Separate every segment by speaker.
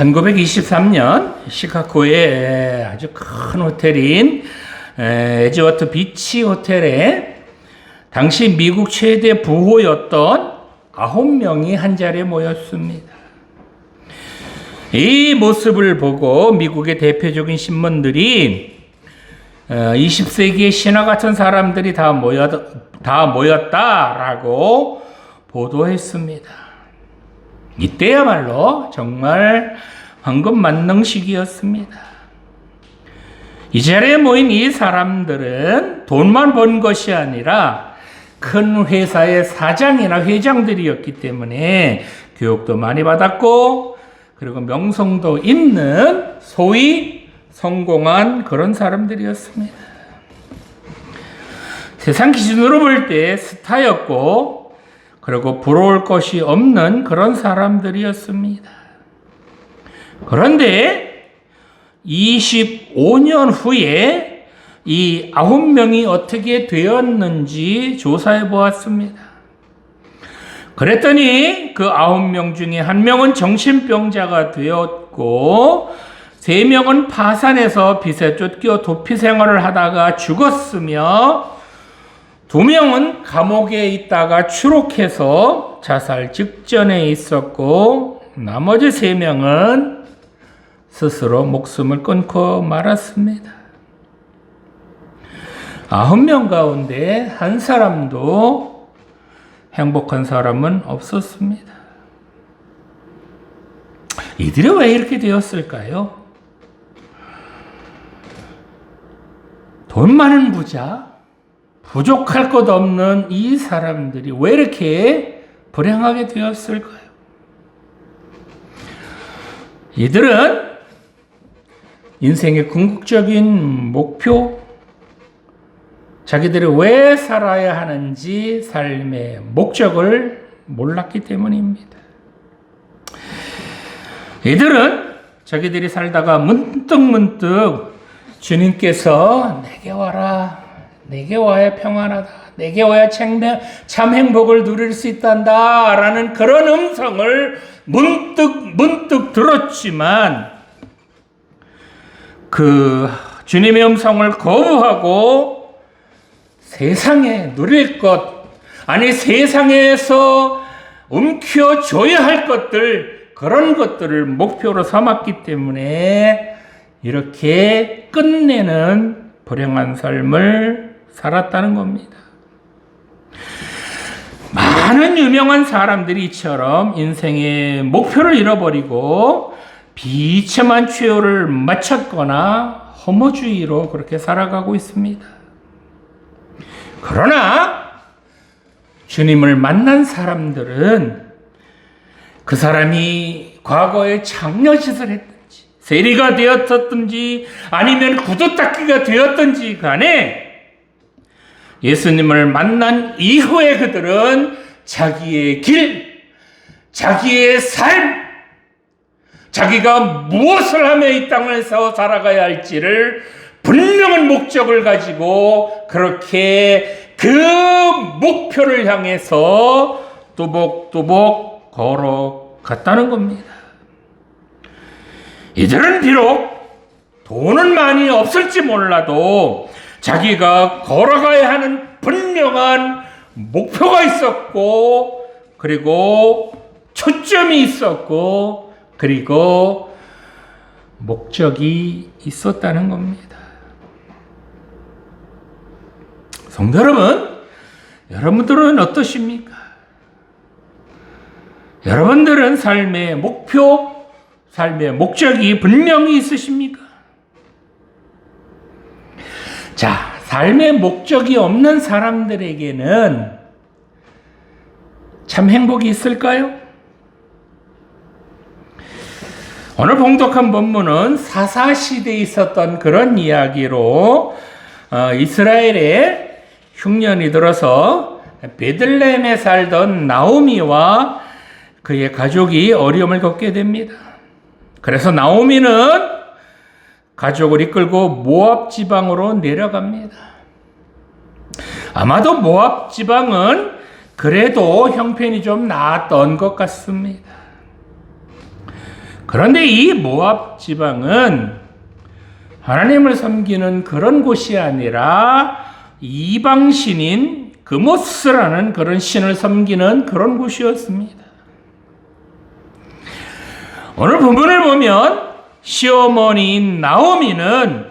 Speaker 1: 1923년 시카고의 아주 큰 호텔인 에즈워트 비치 호텔에 당시 미국 최대 부호였던 9명이 한 자리에 모였습니다. 이 모습을 보고 미국의 대표적인 신문들이 20세기의 신화 같은 사람들이 다 모였다라고 보도했습니다. 이때야말로 정말 황금 만능시기였습니다. 이 자리에 모인 이 사람들은 돈만 번 것이 아니라 큰 회사의 사장이나 회장들이었기 때문에 교육도 많이 받았고 그리고 명성도 있는 소위 성공한 그런 사람들이었습니다. 세상 기준으로 볼 때 스타였고 그리고 부러울 것이 없는 그런 사람들이었습니다. 그런데 25년 후에 이 9명이 어떻게 되었는지 조사해 보았습니다. 그랬더니 그 9명 중에 1명은 정신병자가 되었고 3명은 파산해서 빚에 쫓겨 도피 생활을 하다가 죽었으며 2명은 감옥에 있다가 추록해서 자살 직전에 있었고 나머지 3명은 스스로 목숨을 끊고 말았습니다. 9명 가운데 한 사람도 행복한 사람은 없었습니다. 이들이 왜 이렇게 되었을까요? 돈 많은 부자, 부족할 것 없는 이 사람들이 왜 이렇게 불행하게 되었을까요? 이들은 인생의 궁극적인 목표, 자기들이 왜 살아야 하는지 삶의 목적을 몰랐기 때문입니다. 이들은 자기들이 살다가 문득 주님께서 내게 와라, 내게 와야 평안하다, 내게 와야 참 행복을 누릴 수 있단다 라는 그런 음성을 문득 들었지만 그 주님의 음성을 거부하고 세상에 누릴 것, 아니 세상에서 움켜줘야 할 것들, 그런 것들을 목표로 삼았기 때문에 이렇게 끝내는 불행한 삶을 살았다는 겁니다. 많은 유명한 사람들이 이처럼 인생의 목표를 잃어버리고 비참한 최후를 마쳤거나 허무주의로 그렇게 살아가고 있습니다. 그러나 주님을 만난 사람들은 그 사람이 과거에 장려짓을 했든지 세리가 되었든지 아니면 구두닦이가 되었든지 간에 예수님을 만난 이후에 그들은 자기의 길, 자기의 삶, 자기가 무엇을 하며 이 땅에서 살아가야 할지를 분명한 목적을 가지고 그렇게 그 목표를 향해서 또복또복 걸어갔다는 겁니다. 이들은 비록 돈은 많이 없을지 몰라도 자기가 걸어가야 하는 분명한 목표가 있었고 그리고 초점이 있었고 그리고 목적이 있었다는 겁니다. 성도 여러분, 여러분들은 어떠십니까? 여러분들은 삶의 목표, 삶의 목적이 분명히 있으십니까? 자, 삶의 목적이 없는 사람들에게는 참 행복이 있을까요? 오늘 봉독한 본문은 사사시대에 있었던 그런 이야기로 이스라엘의 흉년이 들어서 베들레헴에 살던 나오미와 그의 가족이 어려움을 겪게 됩니다. 그래서 나오미는 가족을 이끌고 모압 지방으로 내려갑니다. 아마도 모압 지방은 그래도 형편이 좀 나았던 것 같습니다. 그런데 이 모압 지방은 하나님을 섬기는 그런 곳이 아니라 이방신인 그모스라는 그런 신을 섬기는 그런 곳이었습니다. 오늘 본문을 보면 시어머니인 나오미는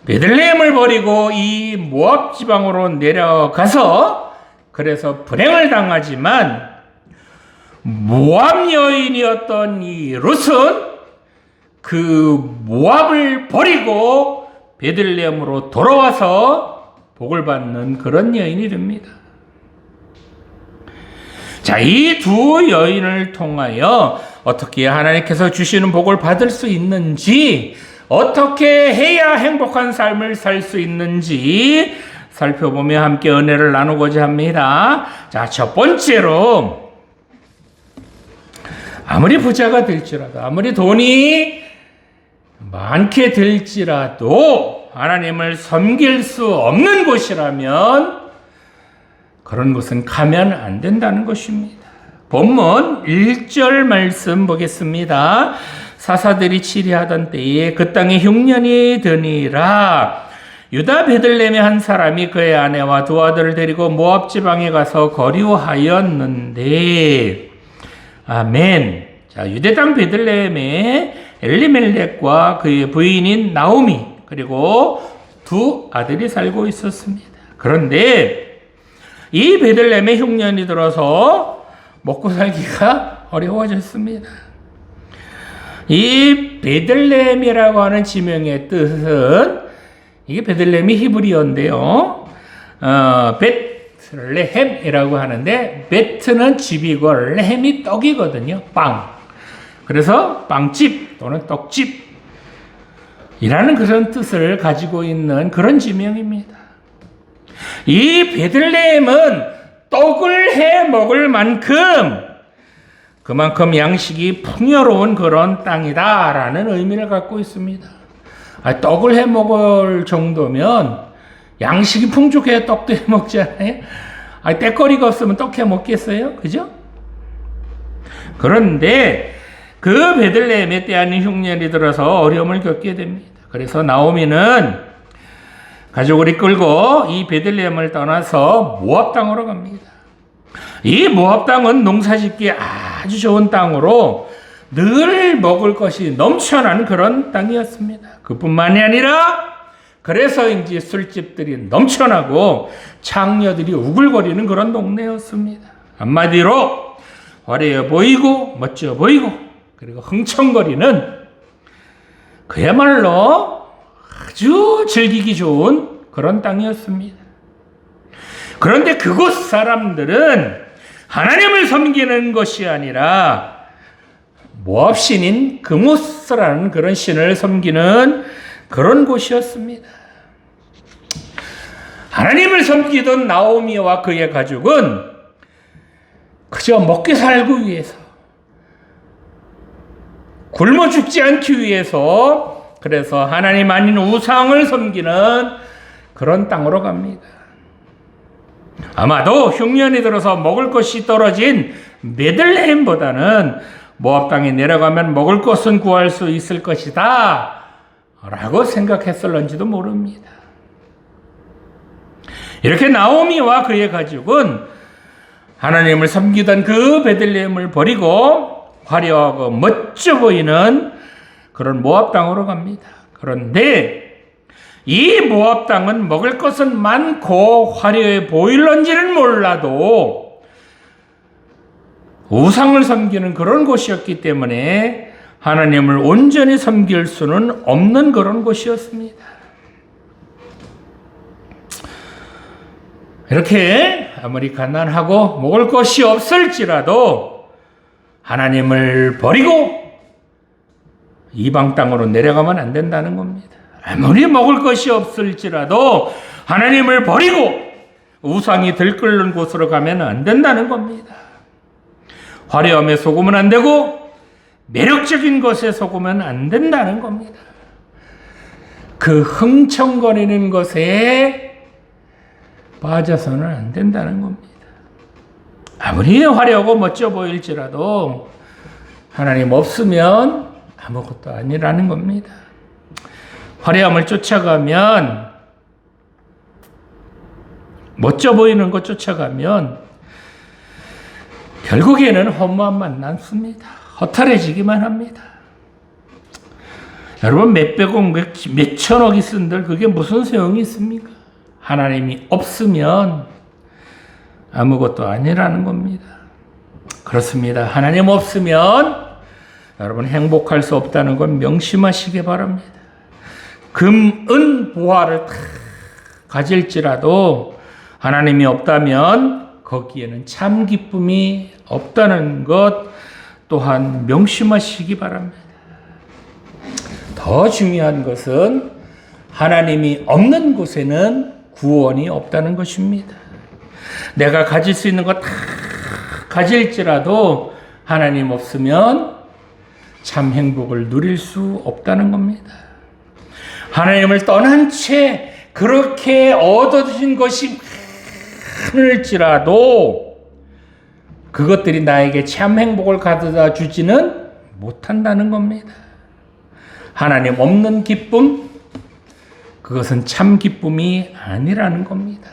Speaker 1: 베들레헴을 버리고 이 모압 지방으로 내려가서 그래서 불행을 당하지만 모압 여인이었던 이 룻은 그 모압을 버리고 베들레헴으로 돌아와서 복을 받는 그런 여인이 됩니다. 자, 이 두 여인을 통하여 어떻게 하나님께서 주시는 복을 받을 수 있는지, 어떻게 해야 행복한 삶을 살 수 있는지 살펴보며 함께 은혜를 나누고자 합니다. 자, 첫 번째로 아무리 부자가 될지라도, 아무리 돈이 많게 될지라도 하나님을 섬길 수 없는 곳이라면 그런 곳은 가면 안 된다는 것입니다. 본문 1절 말씀 보겠습니다. 사사들이 치리하던 때에 그 땅에 흉년이 드니라. 유다 베들레헴의 한 사람이 그의 아내와 두 아들을 데리고 모압 지방에 가서 거류하였는데, 아멘. 자, 유대 땅 베들레헴에 엘리멜렉과 그의 부인인 나오미 그리고 두 아들이 살고 있었습니다. 그런데 이 베들레헴에 흉년이 들어서 먹고 살기가 어려워졌습니다. 이 베들레헴이라고 하는 지명의 뜻은, 이게 베들레헴이 히브리어인데요. 베틀레헴이라고 하는데, 베트는 집이고 레헴이 떡이거든요. 빵. 그래서 빵집 또는 떡집이라는 그런 뜻을 가지고 있는 그런 지명입니다. 이 베들레헴은 떡을 해 먹을 만큼 그만큼 양식이 풍요로운 그런 땅이다라는 의미를 갖고 있습니다. 떡을 해 먹을 정도면 양식이 풍족해야 떡도 해 먹잖아요. 때거리가 없으면 떡 해 먹겠어요? 그죠? 그런데 그 베들레헴에 때하는 흉년이 들어서 어려움을 겪게 됩니다. 그래서 나오미는 가족을 이끌고 이 베들레헴을 떠나서 모압 땅으로 갑니다. 이 모압 땅은 농사짓기 아주 좋은 땅으로 늘 먹을 것이 넘쳐나는 그런 땅이었습니다. 그뿐만이 아니라 그래서인지 술집들이 넘쳐나고 창녀들이 우글거리는 그런 동네였습니다. 한마디로 화려해 보이고 멋져 보이고 그리고 흥청거리는, 그야말로 아주 즐기기 좋은 그런 땅이었습니다. 그런데 그곳 사람들은 하나님을 섬기는 것이 아니라 모압 신인 그모스라는 그런 신을 섬기는 그런 곳이었습니다. 하나님을 섬기던 나오미와 그의 가족은 그저 먹고 살고 위해서, 굶어 죽지 않기 위해서, 그래서 하나님 아닌 우상을 섬기는 그런 땅으로 갑니다. 아마도 흉년이 들어서 먹을 것이 떨어진 베들레헴보다는 모압 땅에 내려가면 먹을 것은 구할 수 있을 것이다 라고 생각했을런지도 모릅니다. 이렇게 나오미와 그의 가족은 하나님을 섬기던 그 베들레헴을 버리고 화려하고 멋져 보이는 그런 모압 땅으로 갑니다. 그런데 이 모압 땅은 먹을 것은 많고 화려해 보일런지는 몰라도 우상을 섬기는 그런 곳이었기 때문에 하나님을 온전히 섬길 수는 없는 그런 곳이었습니다. 이렇게 아무리 가난하고 먹을 것이 없을지라도 하나님을 버리고 이방 땅으로 내려가면 안 된다는 겁니다. 아무리 먹을 것이 없을지라도 하나님을 버리고 우상이 들끓는 곳으로 가면 안 된다는 겁니다. 화려함에 속으면 안 되고 매력적인 것에 속으면 안 된다는 겁니다. 그 흥청거리는 것에 빠져서는 안 된다는 겁니다. 아무리 화려하고 멋져 보일지라도 하나님 없으면 아무것도 아니라는 겁니다. 화려함을 쫓아가면, 멋져 보이는 것 쫓아가면 결국에는 허무함만 남습니다. 허탈해지기만 합니다. 여러분, 몇백억, 몇천억이 쓴들 그게 무슨 소용이 있습니까? 하나님이 없으면 아무것도 아니라는 겁니다. 그렇습니다. 하나님 없으면 여러분 행복할 수 없다는 건 명심하시기 바랍니다. 금, 은, 보화를 다 가질지라도 하나님이 없다면 거기에는 참 기쁨이 없다는 것 또한 명심하시기 바랍니다. 더 중요한 것은 하나님이 없는 곳에는 구원이 없다는 것입니다. 내가 가질 수 있는 것 다 가질지라도 하나님 없으면 참 행복을 누릴 수 없다는 겁니다. 하나님을 떠난 채 그렇게 얻어진 것이 많을지라도 그것들이 나에게 참 행복을 가져다 주지는 못한다는 겁니다. 하나님 없는 기쁨, 그것은 참 기쁨이 아니라는 겁니다.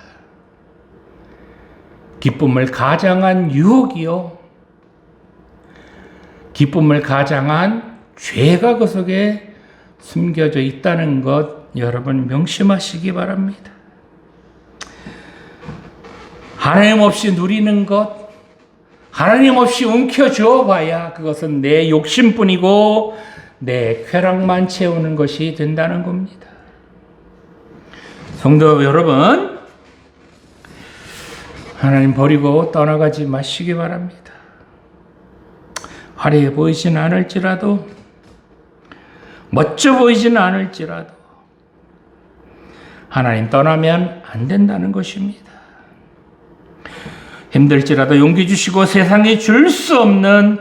Speaker 1: 기쁨을 가장한 유혹이요. 기쁨을 가장한 죄가 그 속에 숨겨져 있다는 것 여러분 명심하시기 바랍니다. 하나님 없이 누리는 것, 하나님 없이 움켜쥐어 봐야 그것은 내 욕심뿐이고 내 쾌락만 채우는 것이 된다는 겁니다. 성도 여러분, 하나님 버리고 떠나가지 마시기 바랍니다. 화려해 보이진 않을지라도, 멋져 보이진 않을지라도 하나님 떠나면 안 된다는 것입니다. 힘들지라도 용기 주시고 세상에 줄 수 없는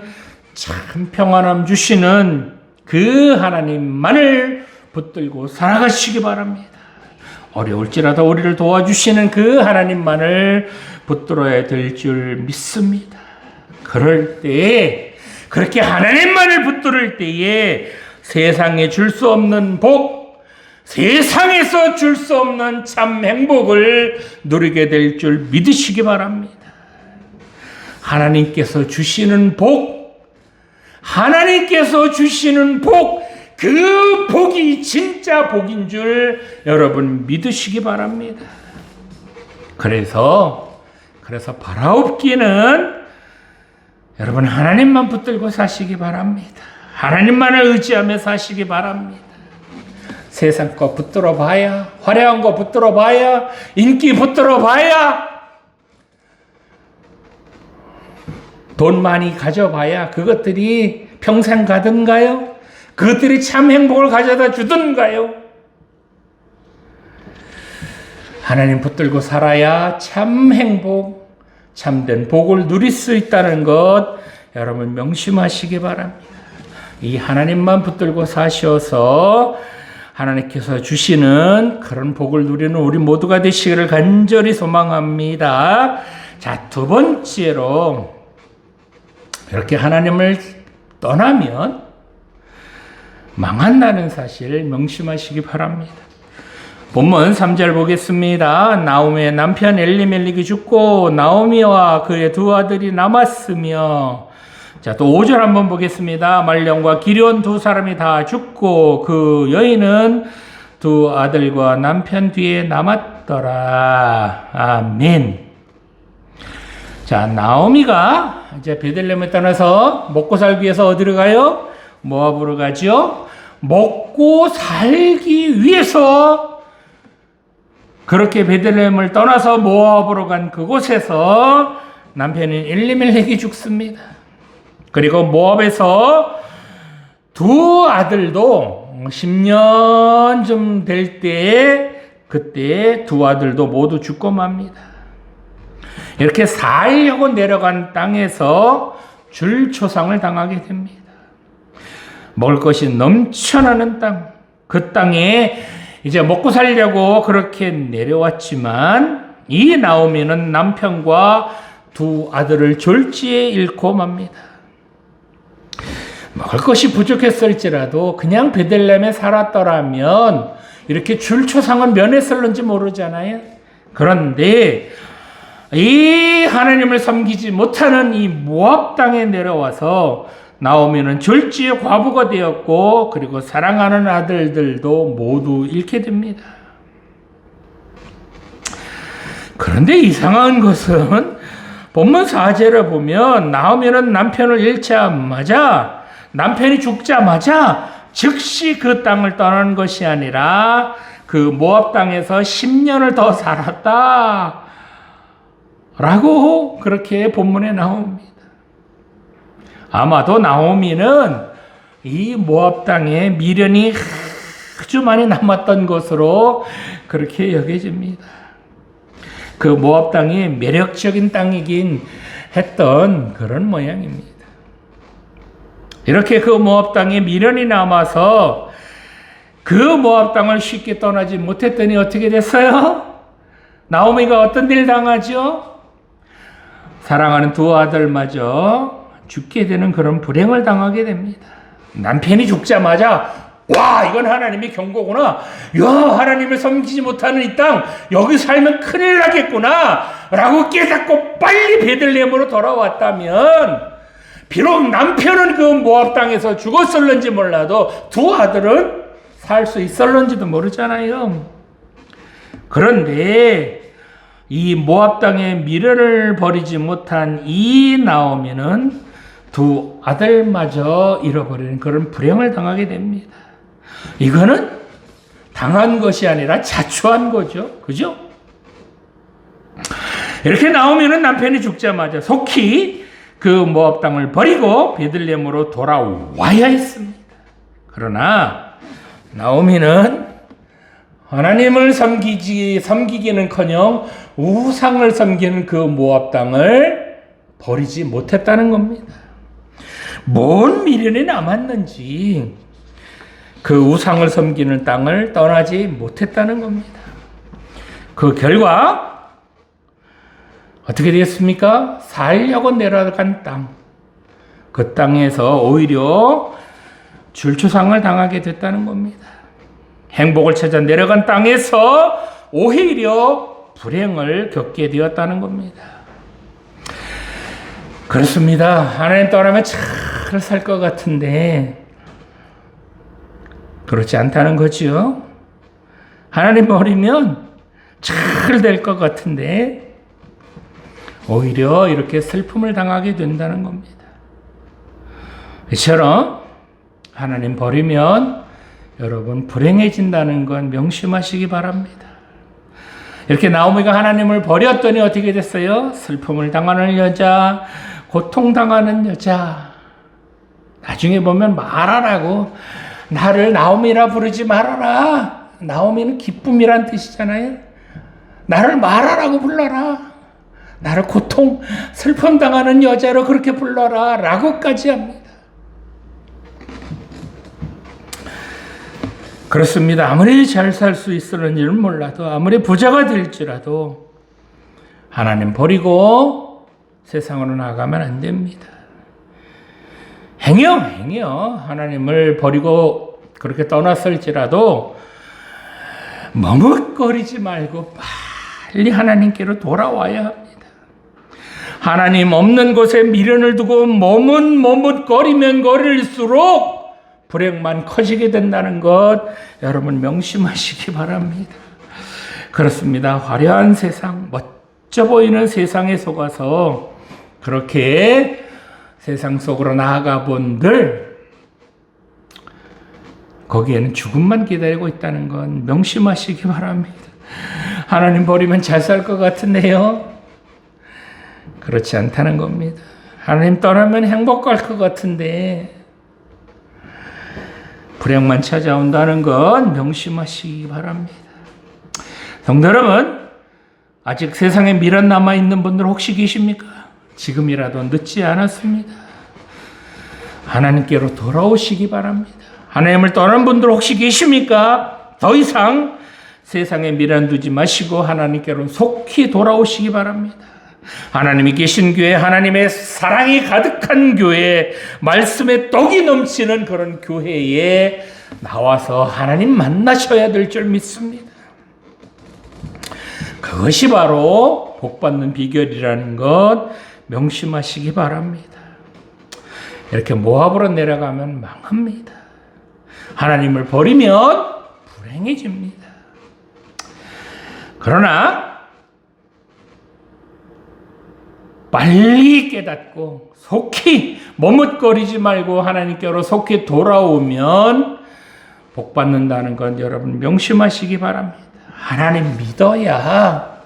Speaker 1: 참 평안함 주시는 그 하나님만을 붙들고 살아가시기 바랍니다. 어려울지라도 우리를 도와주시는 그 하나님만을 붙들어야 될 줄 믿습니다. 그럴 때에, 그렇게 하나님만을 붙들을 때에 세상에 줄 수 없는 복, 세상에서 줄 수 없는 참 행복을 누리게 될 줄 믿으시기 바랍니다. 하나님께서 주시는 복, 하나님께서 주시는 복, 그 복이 진짜 복인 줄 여러분 믿으시기 바랍니다. 그래서 바라옵기는 여러분 하나님만 붙들고 사시기 바랍니다. 하나님만을 의지하며 사시기 바랍니다. 세상 거 붙들어 봐야, 화려한 거 붙들어 봐야, 인기 붙들어 봐야, 돈 많이 가져봐야 그것들이 평생 가든가요? 그것들이 참 행복을 가져다 주든가요? 하나님 붙들고 살아야 참 행복, 참된 복을 누릴 수 있다는 것 여러분 명심하시기 바랍니다. 이 하나님만 붙들고 사셔서 하나님께서 주시는 그런 복을 누리는 우리 모두가 되시기를 간절히 소망합니다. 자, 두 번째로 이렇게 하나님을 떠나면 망한다는 사실 명심하시기 바랍니다. 본문 3절 보겠습니다. 나오미의 남편 엘리멜렉이 죽고 나오미와 그의 두 아들이 남았으며, 자, 또 5절 한번 보겠습니다. 말론과 기럧 두 사람이 다 죽고 그 여인은 두 아들과 남편 뒤에 남았더라. 아멘. 자, 나오미가 이제 베들레헴을 떠나서 먹고 살기 위해서 어디로 가요? 모압으로 가죠. 먹고 살기 위해서 그렇게 베들레헴을 떠나서 모압으로 간 그곳에서 남편인 엘리멜렉이 죽습니다. 그리고 모압에서 두 아들도 10년쯤 될 때 그때 두 아들도 모두 죽고 맙니다. 이렇게 살려고 내려간 땅에서 줄초상을 당하게 됩니다. 먹을 것이 넘쳐나는 땅, 그 땅에 이제 먹고 살려고 그렇게 내려왔지만 이 나오미는 남편과 두 아들을 졸지에 잃고 맙니다. 먹을 것이 부족했을지라도 그냥 베들레헴에 살았더라면 이렇게 줄초상은 면했을는지 모르잖아요. 그런데 이 하나님을 섬기지 못하는 이 모압 땅에 내려와서 나오미는 졸지의 과부가 되었고, 그리고 사랑하는 아들들도 모두 잃게 됩니다. 그런데 이상한 것은 본문 4절을 보면 나오미는 남편을 잃자마자, 남편이 죽자마자 즉시 그 땅을 떠나는 것이 아니라 그 모압 땅에서 10년을 더 살았다 라고 그렇게 본문에 나옵니다. 아마도 나오미는 이 모압 땅에 미련이 아주 많이 남았던 것으로 그렇게 여겨집니다. 그 모압 땅이 매력적인 땅이긴 했던 그런 모양입니다. 이렇게 그 모압 땅에 미련이 남아서 그 모압 땅을 쉽게 떠나지 못했더니 어떻게 됐어요? 나오미가 어떤 일 당하죠? 사랑하는 두 아들마저 죽게 되는 그런 불행을 당하게 됩니다. 남편이 죽자마자 와, 이건 하나님의 경고구나. 야, 하나님을 섬기지 못하는 이 땅, 여기 살면 큰일 나겠구나 라고 깨닫고 빨리 베들레헴으로 돌아왔다면, 비록 남편은 그 모압 땅에서 죽었을는지 몰라도 두 아들은 살 수 있을는지도 모르잖아요. 그런데 이 모압 땅의 미련을 버리지 못한 이 나오미는 두 아들마저 잃어버리는 그런 불행을 당하게 됩니다. 이거는 당한 것이 아니라 자초한 거죠. 그죠? 이렇게 나오면은 남편이 죽자마자 속히 그 모압 땅을 버리고 베들레헴으로 돌아와야 했습니다. 그러나 나오미는 하나님을 섬기기는커녕 우상을 섬기는 그 모압 땅을 버리지 못했다는 겁니다. 뭔 미련이 남았는지 그 우상을 섬기는 땅을 떠나지 못했다는 겁니다. 그 결과 어떻게 되었습니까? 살려고 내려간 땅, 그 땅에서 오히려 줄초상을 당하게 됐다는 겁니다. 행복을 찾아 내려간 땅에서 오히려 불행을 겪게 되었다는 겁니다. 그렇습니다. 하나님 떠나면 잘 살 것 같은데 그렇지 않다는 거죠. 하나님 버리면 잘 될 것 같은데 오히려 이렇게 슬픔을 당하게 된다는 겁니다. 이처럼 하나님 버리면 여러분 불행해진다는 건 명심하시기 바랍니다. 이렇게 나오미가 하나님을 버렸더니 어떻게 됐어요? 슬픔을 당하는 여자, 고통당하는 여자. 나중에 보면 말하라고, 나를 나오미라 부르지 말아라. 나오미는 기쁨이란 뜻이잖아요. 나를 말하라고 불러라. 나를 고통, 슬픔 당하는 여자로 그렇게 불러라 라고까지 합니다. 그렇습니다. 아무리 잘 살 수 있을는지는 몰라도, 아무리 부자가 될지라도 하나님 버리고 세상으로 나가면 안 됩니다. 행여 하나님을 버리고 그렇게 떠났을지라도 머뭇거리지 말고 빨리 하나님께로 돌아와야 합니다. 하나님 없는 곳에 미련을 두고 머뭇거리면 거릴수록 불행만 커지게 된다는 것 여러분 명심하시기 바랍니다. 그렇습니다. 화려한 세상, 멋져 보이는 세상에 속아서 그렇게 세상 속으로 나아가 본들 거기에는 죽음만 기다리고 있다는 건 명심하시기 바랍니다. 하나님 버리면 잘 살 것 같은데요. 그렇지 않다는 겁니다. 하나님 떠나면 행복할 것 같은데 불행만 찾아온다는 건 명심하시기 바랍니다. 성도 여러분, 아직 세상에 미련 남아있는 분들 혹시 계십니까? 지금이라도 늦지 않았습니다. 하나님께로 돌아오시기 바랍니다. 하나님을 떠난 분들 혹시 계십니까? 더 이상 세상에 미련 두지 마시고 하나님께로 속히 돌아오시기 바랍니다. 하나님이 계신 교회, 하나님의 사랑이 가득한 교회, 말씀에 떡이 넘치는 그런 교회에 나와서 하나님 만나셔야 될 줄 믿습니다. 그것이 바로 복받는 비결이라는 것 명심하시기 바랍니다. 이렇게 모압으로 내려가면 망합니다. 하나님을 버리면 불행해집니다. 그러나 빨리 깨닫고 속히 머뭇거리지 말고 하나님께로 속히 돌아오면 복받는다는 건 여러분 명심하시기 바랍니다. 하나님 믿어야,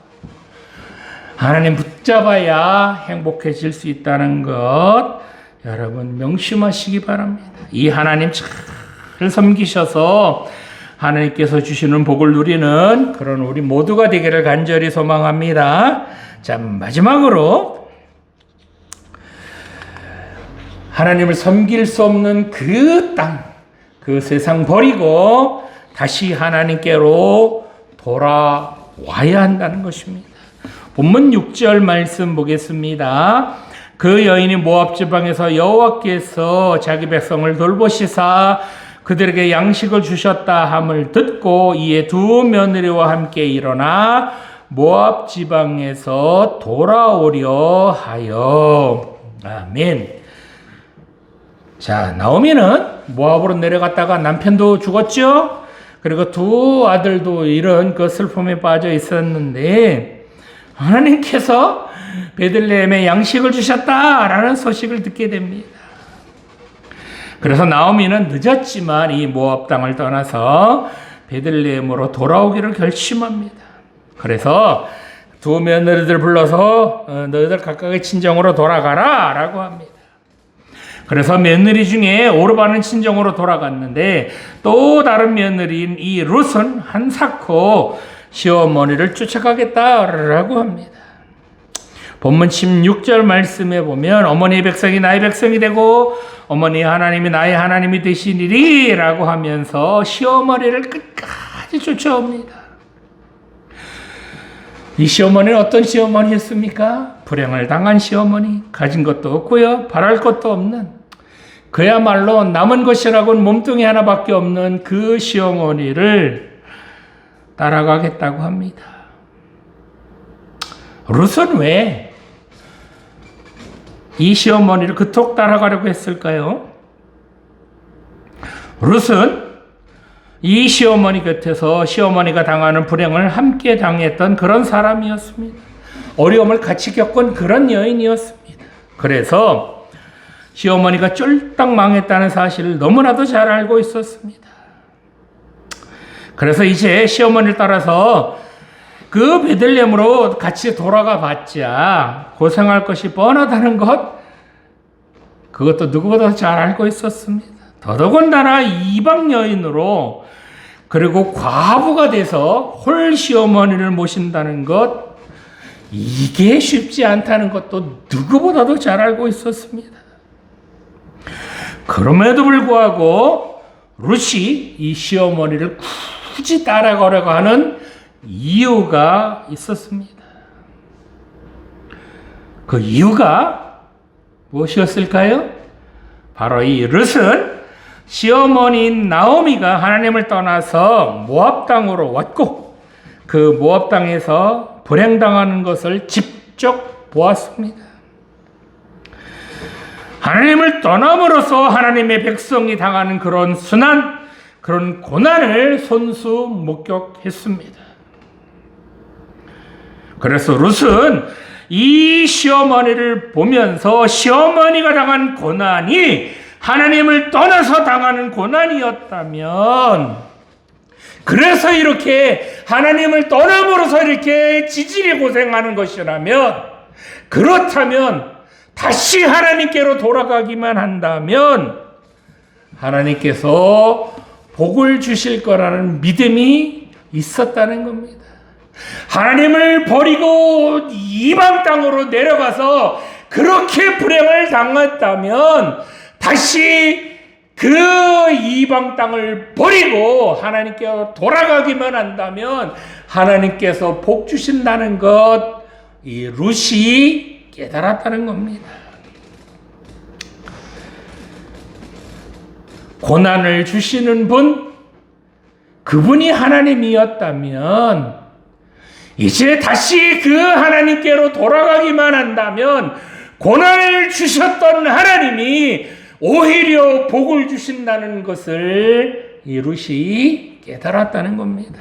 Speaker 1: 하나님 붙잡아야 행복해질 수 있다는 것 여러분 명심하시기 바랍니다. 이 하나님 잘 섬기셔서 하나님께서 주시는 복을 누리는 그런 우리 모두가 되기를 간절히 소망합니다. 자, 마지막으로 하나님을 섬길 수 없는 그 땅, 그 세상 버리고 다시 하나님께로 돌아와야 한다는 것입니다. 본문 6절 말씀 보겠습니다. 그 여인이 모압 지방에서 여호와께서 자기 백성을 돌보시사 그들에게 양식을 주셨다 함을 듣고 이에 두 며느리와 함께 일어나 모압 지방에서 돌아오려 하여. 아멘. 자, 나오미는 모압으로 내려갔다가 남편도 죽었죠. 그리고 두 아들도 이런 그 슬픔에 빠져 있었는데 하나님께서 베들레헴에 양식을 주셨다라는 소식을 듣게 됩니다. 그래서 나오미는 늦었지만 이 모압 땅을 떠나서 베들레헴으로 돌아오기를 결심합니다. 그래서 두 며느리들 불러서 너희들 각각의 친정으로 돌아가라 라고 합니다. 그래서 며느리 중에 오르바는 친정으로 돌아갔는데 또 다른 며느리인 이 룻은 한사코 시어머니를 쫓아가겠다라고 합니다. 본문 16절 말씀에 보면 어머니의 백성이 나의 백성이 되고 어머니 하나님이 나의 하나님이 되시니리 라고 하면서 시어머니를 끝까지 쫓아옵니다. 이 시어머니는 어떤 시어머니였습니까? 불행을 당한 시어머니, 가진 것도 없고요, 바랄 것도 없는, 그야말로 남은 것이라고는 몸뚱이 하나밖에 없는 그 시어머니를 따라가겠다고 합니다. 룻은 왜 이 시어머니를 그토록 따라가려고 했을까요? 룻은 이 시어머니 곁에서 시어머니가 당하는 불행을 함께 당했던 그런 사람이었습니다. 어려움을 같이 겪은 그런 여인이었습니다. 그래서 시어머니가 쫄딱 망했다는 사실을 너무나도 잘 알고 있었습니다. 그래서 이제 시어머니를 따라서 그 베들레헴으로 같이 돌아가 봤자 고생할 것이 뻔하다는 것, 그것도 누구보다 잘 알고 있었습니다. 더더군다나 이방 여인으로 그리고 과부가 돼서 홀 시어머니를 모신다는 것, 이게 쉽지 않다는 것도 누구보다도 잘 알고 있었습니다. 그럼에도 불구하고 룻이 이 시어머니를 굳이 따라가려고 하는 이유가 있었습니다. 그 이유가 무엇이었을까요? 바로 이 룻은 시어머니인 나오미가 하나님을 떠나서 모압 땅으로 왔고 그 모압 땅에서 불행당하는 것을 직접 보았습니다. 하나님을 떠남으로써 하나님의 백성이 당하는 그런 순환, 그런 고난을 손수 목격했습니다. 그래서 룻은 이 시어머니를 보면서 시어머니가 당한 고난이 하나님을 떠나서 당하는 고난이었다면, 그래서 이렇게 하나님을 떠남으로써 이렇게 지질이 고생하는 것이라면, 그렇다면 다시 하나님께로 돌아가기만 한다면 하나님께서 복을 주실 거라는 믿음이 있었다는 겁니다. 하나님을 버리고 이방 땅으로 내려가서 그렇게 불행을 당했다면 다시 그 이방 땅을 버리고 하나님께로 돌아가기만 한다면 하나님께서 복 주신다는 것 이 룻이 깨달았다는 겁니다. 고난을 주시는 분, 그분이 하나님이었다면 이제 다시 그 하나님께로 돌아가기만 한다면 고난을 주셨던 하나님이 오히려 복을 주신다는 것을 이 룻이 깨달았다는 겁니다.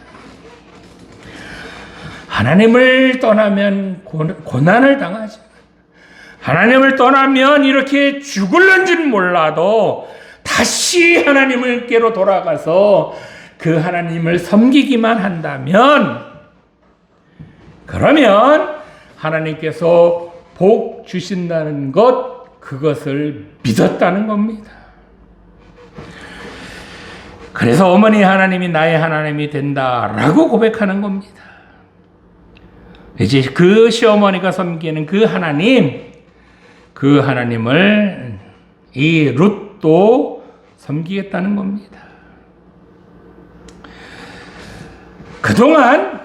Speaker 1: 하나님을 떠나면 고난을 당하지만 하나님을 떠나면 이렇게 죽을는지는 몰라도 다시 하나님께로 돌아가서 그 하나님을 섬기기만 한다면 그러면 하나님께서 복 주신다는 것, 그것을 믿었다는 겁니다. 그래서 어머니 하나님이 나의 하나님이 된다라고 고백하는 겁니다. 이제 그 시어머니가 섬기는 그 하나님을 이 룻도 섬기겠다는 겁니다. 그동안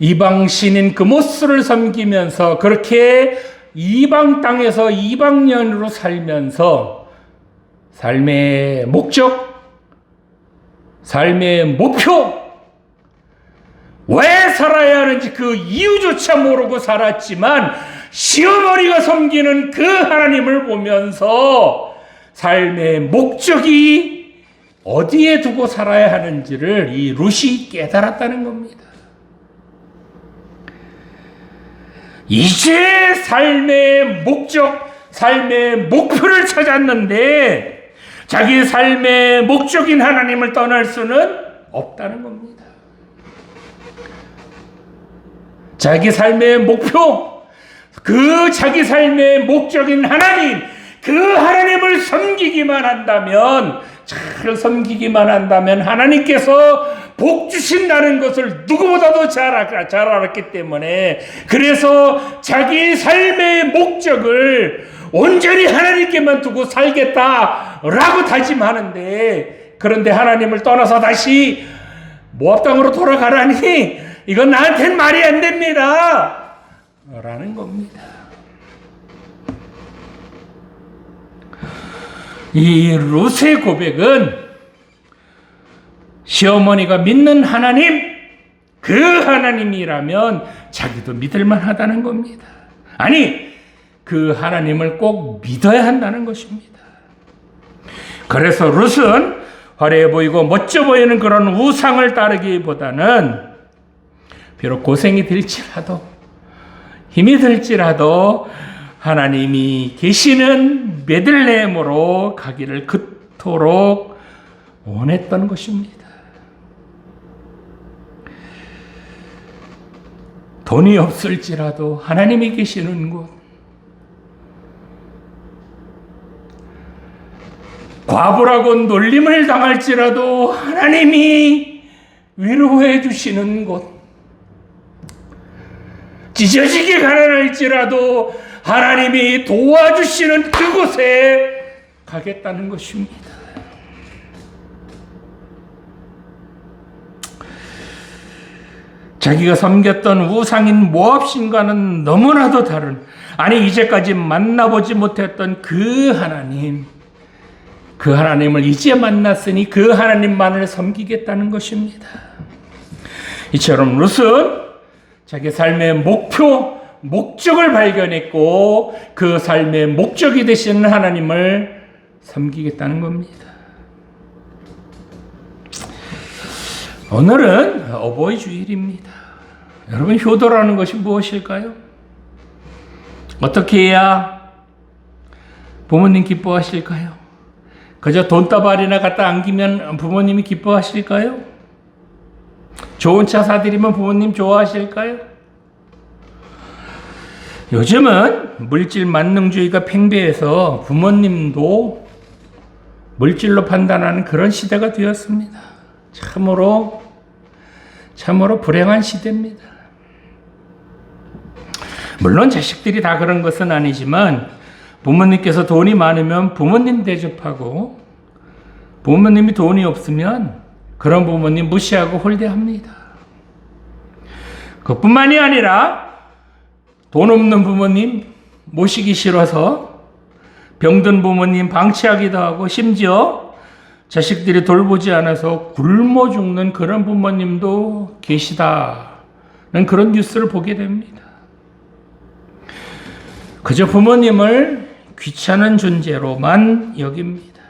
Speaker 1: 이방 신인 그모스를 섬기면서 그렇게 이방 땅에서 이방년으로 살면서 삶의 목적, 삶의 목표, 왜 살아야 하는지 그 이유조차 모르고 살았지만 시어머니가 섬기는 그 하나님을 보면서 삶의 목적이 어디에 두고 살아야 하는지를 이 룻이 깨달았다는 겁니다. 이제 삶의 목적, 삶의 목표를 찾았는데 자기 삶의 목적인 하나님을 떠날 수는 없다는 겁니다. 자기 삶의 목표, 그 자기 삶의 목적인 하나님, 그 하나님을 섬기기만 한다면, 잘 섬기기만 한다면 하나님께서 복 주신다는 것을 누구보다도 잘 알았기 때문에, 그래서 자기 삶의 목적을 온전히 하나님께만 두고 살겠다라고 다짐하는데, 그런데 하나님을 떠나서 다시 모압 땅으로 돌아가라니 이건 나한테는 말이 안 됩니다 라는 겁니다. 이 룻의 고백은 시어머니가 믿는 하나님, 그 하나님이라면 자기도 믿을만 하다는 겁니다. 아니, 그 하나님을 꼭 믿어야 한다는 것입니다. 그래서 룻은 화려해 보이고 멋져 보이는 그런 우상을 따르기보다는 비록 고생이 될지라도 힘이 들지라도 하나님이 계시는 베들레헴으로 가기를 그토록 원했던 것입니다. 돈이 없을지라도 하나님이 계시는 곳, 과부라고 놀림을 당할지라도 하나님이 위로해 주시는 곳, 찢어지게 가난할지라도 하나님이 도와주시는 그곳에 가겠다는 것입니다. 자기가 섬겼던 우상인 모압신과는 너무나도 다른, 아니 이제까지 만나보지 못했던 그 하나님, 그 하나님을 이제 만났으니 그 하나님만을 섬기겠다는 것입니다. 이처럼 룻은 자기 삶의 목표, 목적을 발견했고 그 삶의 목적이 되시는 하나님을 섬기겠다는 겁니다. 오늘은 어버이 주일입니다. 여러분, 효도라는 것이 무엇일까요? 어떻게 해야 부모님 기뻐하실까요? 그저 돈다발이나 갖다 안기면 부모님이 기뻐하실까요? 좋은 차 사드리면 부모님 좋아하실까요? 요즘은 물질 만능주의가 팽배해서 부모님도 물질로 판단하는 그런 시대가 되었습니다. 참으로 불행한 시대입니다. 물론 자식들이 다 그런 것은 아니지만 부모님께서 돈이 많으면 부모님 대접하고 부모님이 돈이 없으면 그런 부모님 무시하고 홀대합니다. 그뿐만이 아니라 돈 없는 부모님 모시기 싫어서 병든 부모님 방치하기도 하고 심지어 자식들이 돌보지 않아서 굶어 죽는 그런 부모님도 계시다는 그런 뉴스를 보게 됩니다. 그저 부모님을 귀찮은 존재로만 여깁니다.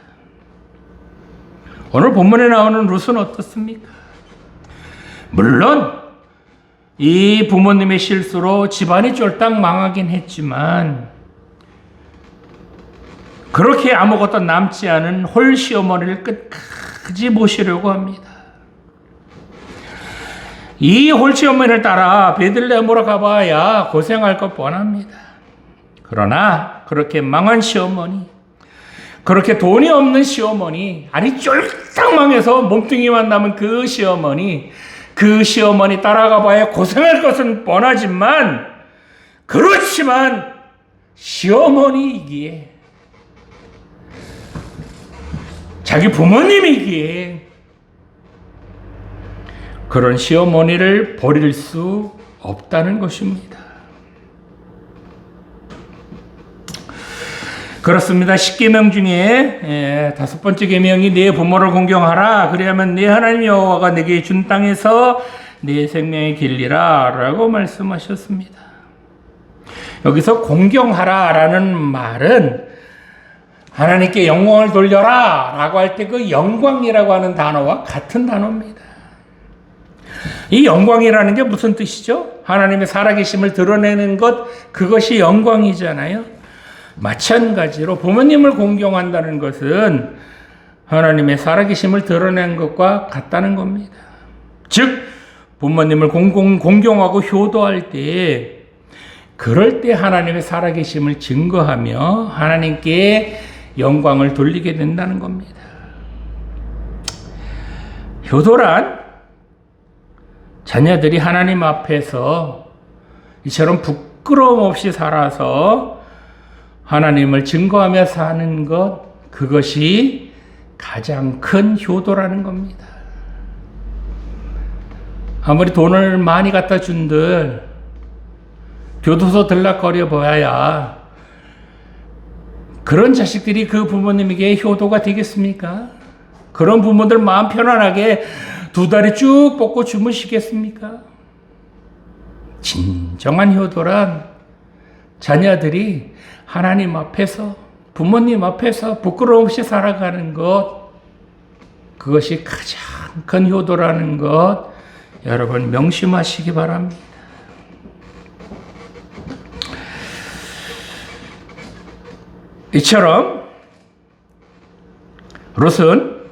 Speaker 1: 오늘 본문에 나오는 룻은 어떻습니까? 물론 이 부모님의 실수로 집안이 쫄딱 망하긴 했지만 그렇게 아무것도 남지 않은 홀 시어머니를 끝까지 모시려고 합니다. 이 홀 시어머니를 따라 베들레헴으로 가봐야 고생할 것 뻔합니다. 그러나 그렇게 망한 시어머니, 그렇게 돈이 없는 시어머니, 아니 쫄딱 망해서 몸뚱이만 남은 그 시어머니 따라가 봐야 고생할 것은 뻔하지만 그렇지만 시어머니이기에 자기 부모님이기에 그런 시어머니를 버릴 수 없다는 것입니다. 그렇습니다. 10계명 중에 5번째 계명이 내 부모를 공경하라. 그리하면 내 하나님 여호와가 내게 준 땅에서 내 생명의 길리라 라고 말씀하셨습니다. 여기서 공경하라 라는 말은 하나님께 영광을 돌려라 라고 할 때 그 영광이라고 하는 단어와 같은 단어입니다. 이 영광이라는 게 무슨 뜻이죠? 하나님의 살아계심을 드러내는 것, 그것이 영광이잖아요. 마찬가지로 부모님을 공경한다는 것은 하나님의 살아계심을 드러낸 것과 같다는 겁니다. 즉 부모님을 공경하고 효도할 때 그럴 때 하나님의 살아계심을 증거하며 하나님께 영광을 돌리게 된다는 겁니다. 효도란 자녀들이 하나님 앞에서 이처럼 부끄러움 없이 살아서 하나님을 증거하며 사는 것, 그것이 가장 큰 효도라는 겁니다. 아무리 돈을 많이 갖다 준들 교도소 들락거려 보아야 그런 자식들이 그 부모님에게 효도가 되겠습니까? 그런 부모들 마음 편안하게 2다리 쭉 뻗고 주무시겠습니까? 진정한 효도란 자녀들이 하나님 앞에서, 부모님 앞에서 부끄러움 없이 살아가는 것, 그것이 가장 큰 효도라는 것, 여러분 명심하시기 바랍니다. 이처럼 롯은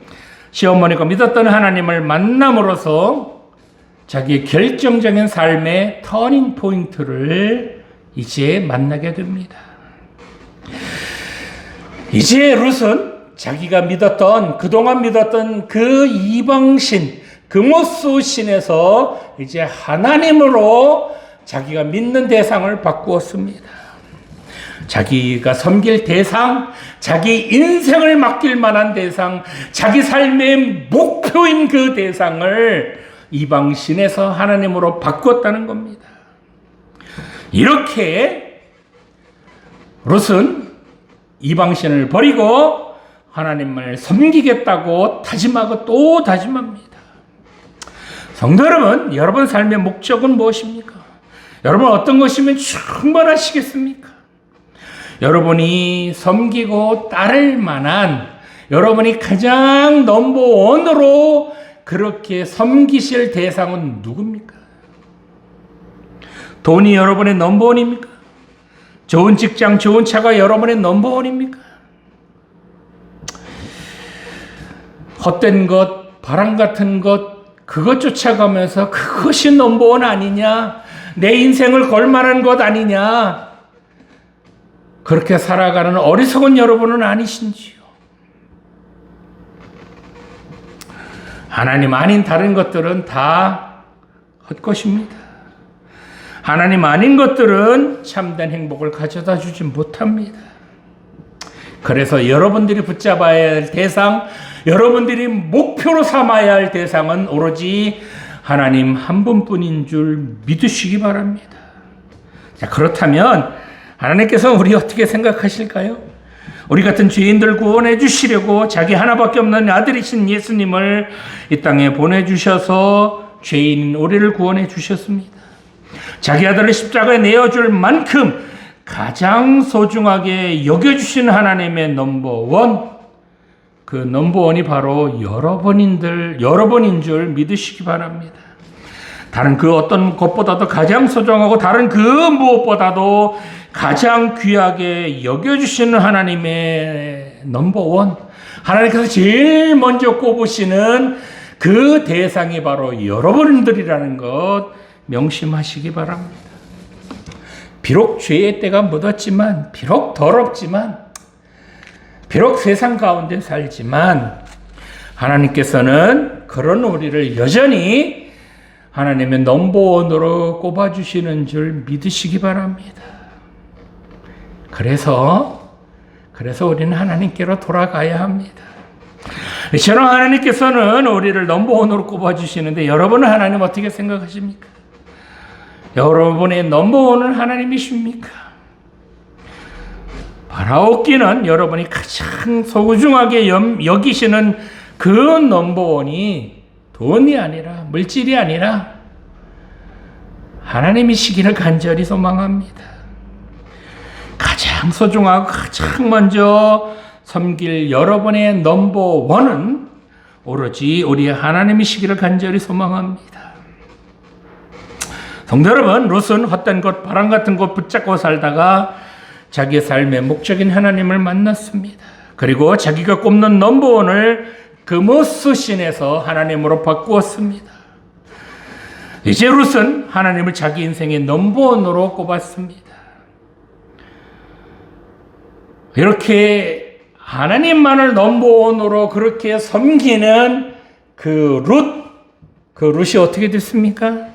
Speaker 1: 시어머니가 믿었던 하나님을 만남으로써 자기의 결정적인 삶의 터닝 포인트를 이제 만나게 됩니다. 이제 룻은 자기가 그동안 믿었던 그 이방신, 금오수 신에서 이제 하나님으로 자기가 믿는 대상을 바꾸었습니다. 자기가 섬길 대상, 자기 인생을 맡길 만한 대상, 자기 삶의 목표인 그 대상을 이방신에서 하나님으로 바꾸었다는 겁니다. 이렇게 롯은 이방신을 버리고 하나님을 섬기겠다고 다짐하고 또 다짐합니다. 성도 여러분, 여러분 삶의 목적은 무엇입니까? 여러분 어떤 것이면 충분하시겠습니까? 여러분이 섬기고 따를 만한, 여러분이 가장 넘버원으로 그렇게 섬기실 대상은 누굽니까? 돈이 여러분의 넘버원입니까? 좋은 직장, 좋은 차가 여러분의 넘버원입니까? 헛된 것, 바람 같은 것, 그것 쫓아가면서 그것이 넘버원 아니냐? 내 인생을 걸만한 것 아니냐? 그렇게 살아가는 어리석은 여러분은 아니신지요? 하나님 아닌 다른 것들은 다 헛것입니다. 하나님 아닌 것들은 참된 행복을 가져다 주지 못합니다. 그래서 여러분들이 붙잡아야 할 대상, 여러분들이 목표로 삼아야 할 대상은 오로지 하나님 한 분뿐인 줄 믿으시기 바랍니다. 자, 그렇다면 하나님께서 우리 어떻게 생각하실까요? 우리 같은 죄인들 구원해 주시려고 자기 하나밖에 없는 아들이신 예수님을 이 땅에 보내주셔서 죄인 우리를 구원해 주셨습니다. 자기 아들을 십자가에 내어줄 만큼 가장 소중하게 여겨주신 하나님의 넘버원, 그 넘버원이 바로 여러분인 줄 믿으시기 바랍니다. 다른 그 어떤 것보다도 가장 소중하고 다른 그 무엇보다도 가장 귀하게 여겨주시는 하나님의 넘버원, 하나님께서 제일 먼저 꼽으시는 그 대상이 바로 여러분들이라는 것 명심하시기 바랍니다. 비록 죄의 때가 묻었지만, 비록 더럽지만, 비록 세상 가운데 살지만 하나님께서는 그런 우리를 여전히 하나님의 넘버원으로 꼽아주시는 줄 믿으시기 바랍니다. 그래서 우리는 하나님께로 돌아가야 합니다. 저는 하나님께서는 우리를 넘버원으로 꼽아주시는데 여러분은 하나님 어떻게 생각하십니까? 여러분의 넘버원은 하나님이십니까? 바라옵기는 여러분이 가장 소중하게 여기시는 그 넘버원이 돈이 아니라 물질이 아니라 하나님이시기를 간절히 소망합니다. 가장 소중하고 가장 먼저 섬길 여러분의 넘버원은 오로지 우리 하나님이시기를 간절히 소망합니다. 성도 여러분, 롯은 헛된 것, 바람 같은 것 붙잡고 살다가 자기의 삶의 목적인 하나님을 만났습니다. 그리고 자기가 꼽는 넘버원을 금오스 신에서 하나님으로 바꾸었습니다. 이제 롯은 하나님을 자기 인생의 넘버원으로 꼽았습니다. 이렇게 하나님만을 넘버원으로 그렇게 섬기는 그 롯이 어떻게 됐습니까?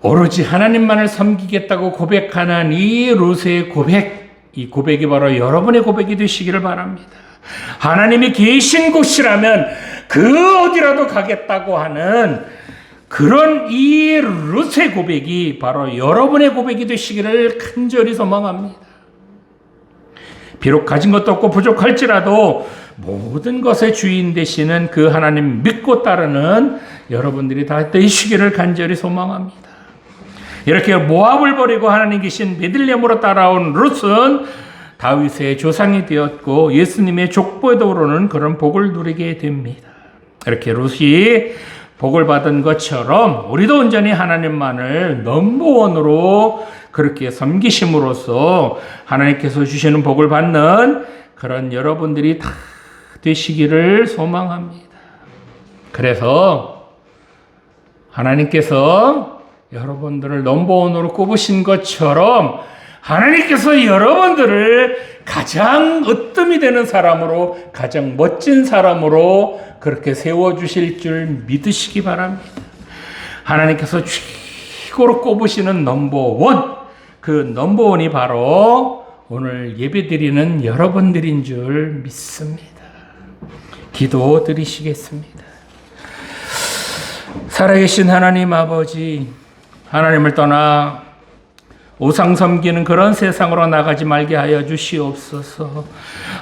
Speaker 1: 오로지 하나님만을 섬기겠다고 고백하는 이 롯의 이 고백이 바로 여러분의 고백이 되시기를 바랍니다. 하나님이 계신 곳이라면 그 어디라도 가겠다고 하는 그런 이 롯의 고백이 바로 여러분의 고백이 되시기를 간절히 소망합니다. 비록 가진 것도 없고 부족할지라도 모든 것의 주인 되시는 그 하나님 믿고 따르는 여러분들이 다 되시기를 간절히 소망합니다. 이렇게 모압을 버리고 하나님 계신 베들레헴으로 따라온 롯은 다윗의 조상이 되었고 예수님의 족보에도 오르는 그런 복을 누리게 됩니다. 이렇게 롯이 복을 받은 것처럼 우리도 온전히 하나님만을 넘버원으로 그렇게 섬기심으로써 하나님께서 주시는 복을 받는 그런 여러분들이 다 되시기를 소망합니다. 그래서 하나님께서 여러분들을 넘버원으로 꼽으신 것처럼 하나님께서 여러분들을 가장 으뜸이 되는 사람으로, 가장 멋진 사람으로 그렇게 세워주실 줄 믿으시기 바랍니다. 하나님께서 최고로 꼽으시는 넘버원, 그 넘버원이 바로 오늘 예배드리는 여러분들인 줄 믿습니다. 기도 드리시겠습니다. 살아계신 하나님 아버지, 하나님을 떠나 우상 섬기는 그런 세상으로 나가지 말게 하여 주시옵소서.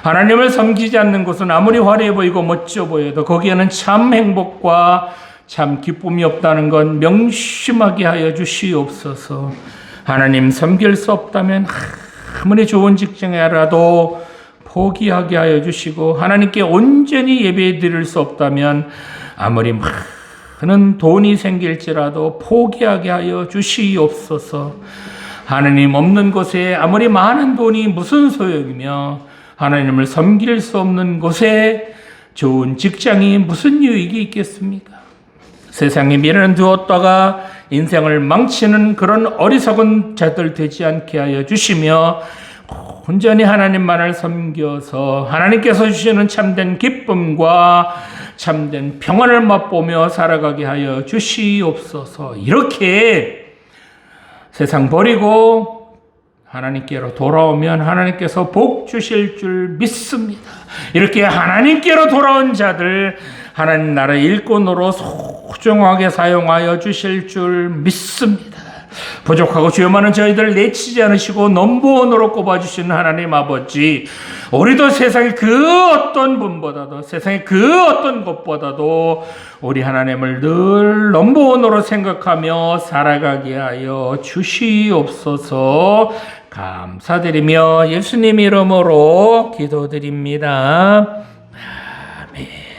Speaker 1: 하나님을 섬기지 않는 곳은 아무리 화려해 보이고 멋져 보여도 거기에는 참 행복과 참 기쁨이 없다는 건 명심하게 하여 주시옵소서. 하나님 섬길 수 없다면 아무리 좋은 직장이라도 포기하게 하여 주시고, 하나님께 온전히 예배 드릴 수 없다면 아무리 많은 돈이 생길지라도 포기하게 하여 주시옵소서. 하나님 없는 곳에 아무리 많은 돈이 무슨 소용이며 하나님을 섬길 수 없는 곳에 좋은 직장이 무슨 유익이 있겠습니까? 세상에 미련을 두었다가 인생을 망치는 그런 어리석은 자들 되지 않게 하여 주시며 온전히 하나님만을 섬겨서 하나님께서 주시는 참된 기쁨과 참된 평안을 맛보며 살아가게 하여 주시옵소서. 이렇게 세상 버리고 하나님께로 돌아오면 하나님께서 복 주실 줄 믿습니다. 이렇게 하나님께로 돌아온 자들, 하나님 나라의 일꾼으로 소중하게 사용하여 주실 줄 믿습니다. 부족하고 죄 많은 저희들을 내치지 않으시고 넘버원으로 꼽아주시는 하나님 아버지, 우리도 세상의 그 어떤 분보다도, 세상의 그 어떤 것보다도 우리 하나님을 늘 넘버원으로 생각하며 살아가게 하여 주시옵소서. 감사드리며 예수님 이름으로 기도드립니다. 아멘.